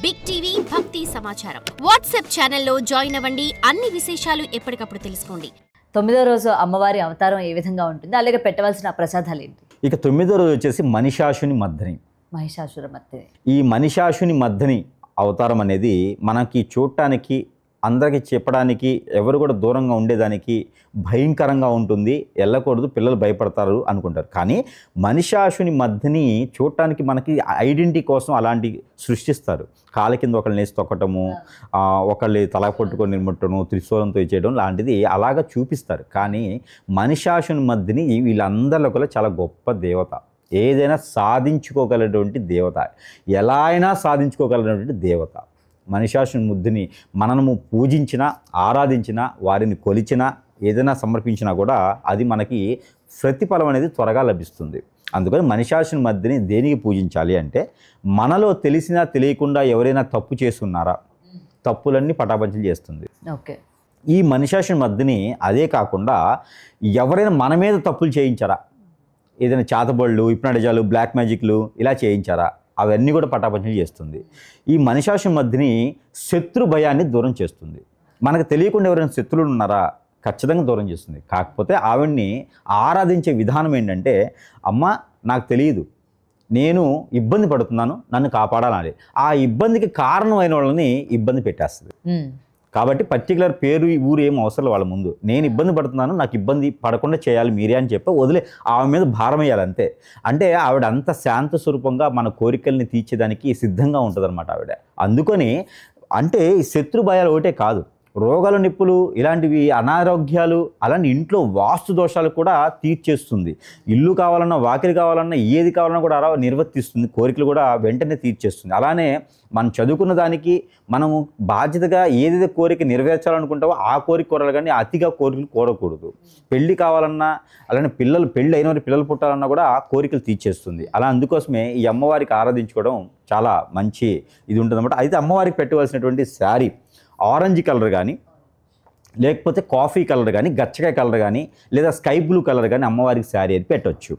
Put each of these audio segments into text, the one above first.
Big TV భక్తి సమాచారం WhatsApp ఛానల్లో జాయిన్ అవ్వండి. అన్ని విశేషాలు ఎప్పటికప్పుడు తెలుసుకోండి. 9వ రోజు అమ్మవారి అవతారం ఏ విధంగా ఉంటుంది, అలాగే పెట్టవలసిన ప్రసాదాలు ఏంటి? ఇక 9వ రోజు వచ్చేసి మహిషాసుని మర్దిని. మహిషాసురమర్దిని. ఈ మహిషాసుని మర్దిని అవతారం అనేది మనకి చూడటానికి, అందరికీ చెప్పడానికి, ఎవరు కూడా దూరంగా ఉండేదానికి భయంకరంగా ఉంటుంది, వెళ్ళకూడదు, పిల్లలు భయపడతారు అనుకుంటారు. కానీ మహిషాసుని మర్దిని చూడటానికి మనకి ఐడెంటిటీ కోసం అలాంటి సృష్టిస్తారు. కాళ్ళ కింద ఒకళ్ళని వేసి తొక్కటము, ఒకళ్ళు తల పట్టుకొని నిలబట్టడం, త్రిశూలంతో చేయడం లాంటిది అలాగా చూపిస్తారు. కానీ మహిషాసుని మర్దిని వీళ్ళందరిలో కూడా చాలా గొప్ప దేవత, ఏదైనా సాధించుకోగలటువంటి దేవత, ఎలా అయినా సాధించుకోగలటువంటి దేవత. మహిషాసుని మర్దిని మనము పూజించినా, ఆరాధించినా, వారిని కొలిచినా, ఏదైనా సమర్పించినా కూడా అది మనకి ప్రతిఫలం అనేది త్వరగా లభిస్తుంది. అందుకని మహిషాసుని మర్దిని దేనికి పూజించాలి అంటే, మనలో తెలిసినా తెలియకుండా ఎవరైనా తప్పు చేస్తున్నారా, తప్పులన్నీ పటాపంచలు చేస్తుంది. ఓకే. ఈ మహిషాసుని మర్దిని అదే కాకుండా ఎవరైనా మన మీద తప్పులు చేయించారా, ఏదైనా చేతబళ్ళు, హిప్నటిజాలు, బ్లాక్ మ్యాజిక్లు ఇలా చేయించారా, అవన్నీ కూడా పటాపంచలు చేస్తుంది. ఈ మహిషాసుని మర్దిని శత్రు భయాన్ని దూరం చేస్తుంది. మనకు తెలియకుండా ఎవరైనా శత్రువులు ఉన్నారా, ఖచ్చితంగా దూరం చేస్తుంది. కాకపోతే ఆవిడ్ని ఆరాధించే విధానం ఏంటంటే, అమ్మ నాకు తెలియదు, నేను ఇబ్బంది పడుతున్నాను, నన్ను కాపాడాలని, ఆ ఇబ్బందికి కారణమైన వాళ్ళని ఇబ్బంది పెట్టేస్తుంది. కాబట్టి పర్టికులర్ పేరు ఊరు ఏం అవసరం వాళ్ళ ముందు, నేను ఇబ్బంది పడుతున్నాను, నాకు ఇబ్బంది పడకుండా చేయాలి మీరే అని చెప్పి వదిలే ఆమె మీద భారం వేయాలి అంతే. అంటే ఆవిడ అంత శాంత స్వరూపంగా మన కోరికల్ని తీర్చేదానికి సిద్ధంగా ఉంటుంది అనమాట ఆవిడ. అందుకని అంటే ఈ శత్రు భయాలు ఒకటే కాదు, రోగాలు, నొప్పులు, ఇలాంటివి అనారోగ్యాలు, అలాంటి ఇంట్లో వాస్తు దోషాలు కూడా తీర్చేస్తుంది. ఇల్లు కావాలన్నా, వాకిలి కావాలన్నా, ఏది కావాలన్నా కూడా అలా నిర్వర్తిస్తుంది. కోరికలు కూడా వెంటనే తీర్చేస్తుంది. అలానే మనం చదువుకున్న దానికి మనము బాధ్యతగా ఏదైతే కోరిక నెరవేర్చాలనుకుంటావో ఆ కోరిక కోరాలి, కానీ అతిగా కోరికలు కోరకూడదు. పెళ్లి కావాలన్నా, అలానే పెళ్ళి అయిన వారి పిల్లలు పుట్టాలన్నా కూడా ఆ కోరికలు తీర్చేస్తుంది. అలా అందుకోసమే ఈ అమ్మవారికి ఆరాధించుకోవడం చాలా మంచి ఇది ఉంటుంది అన్నమాట. అయితే అమ్మవారికి పెట్టవలసినటువంటి శారీ ఆరెంజ్ కలర్ కానీ, లేకపోతే కాఫీ కలర్ కానీ, గచ్చకాయ కలర్ కానీ, లేదా స్కై బ్లూ కలర్ కానీ అమ్మవారికి శారీ అని పెట్టవచ్చు.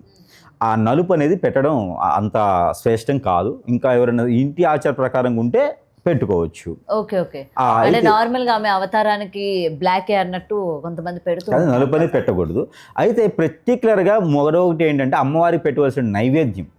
ఆ నలుపు అనేది పెట్టడం అంత శ్రేష్టం కాదు. ఇంకా ఎవరైనా ఇంటి ఆచార ప్రకారంగా ఉంటే పెట్టుకోవచ్చు. Okay okay. నార్మల్ గా ఆమె అవతారానికి బ్లాక్ అన్నట్టు కొంతమంది పెడుతూ, నలుపు అనేది పెట్టకూడదు. అయితే పర్టికులర్గా మరొకటి ఏంటంటే, అమ్మవారికి పెట్టవలసిన నైవేద్యం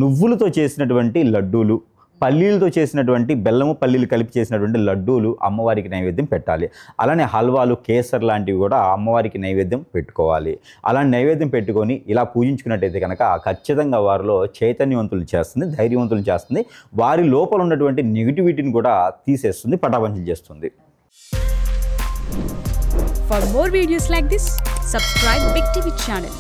నువ్వులతో చేసినటువంటి లడ్డూలు, పల్లీలతో చేసినటువంటి బెల్లము పల్లీలు కలిపి చేసినటువంటి లడ్డూలు అమ్మవారికి నైవేద్యం పెట్టాలి. అలానే హల్వాలు, కేసర్ లాంటివి కూడా అమ్మవారికి నైవేద్యం పెట్టుకోవాలి. అలాంటి నైవేద్యం పెట్టుకొని ఇలా పూజించుకున్నట్టయితే కనుక ఖచ్చితంగా వారిలో చైతన్యవంతులు చేస్తుంది, ధైర్యవంతులు చేస్తుంది, వారి లోపల ఉన్నటువంటి నెగిటివిటీని కూడా తీసేస్తుంది, పటాపంచలు చేస్తుంది. For more videos like this, subscribe Big TV channel.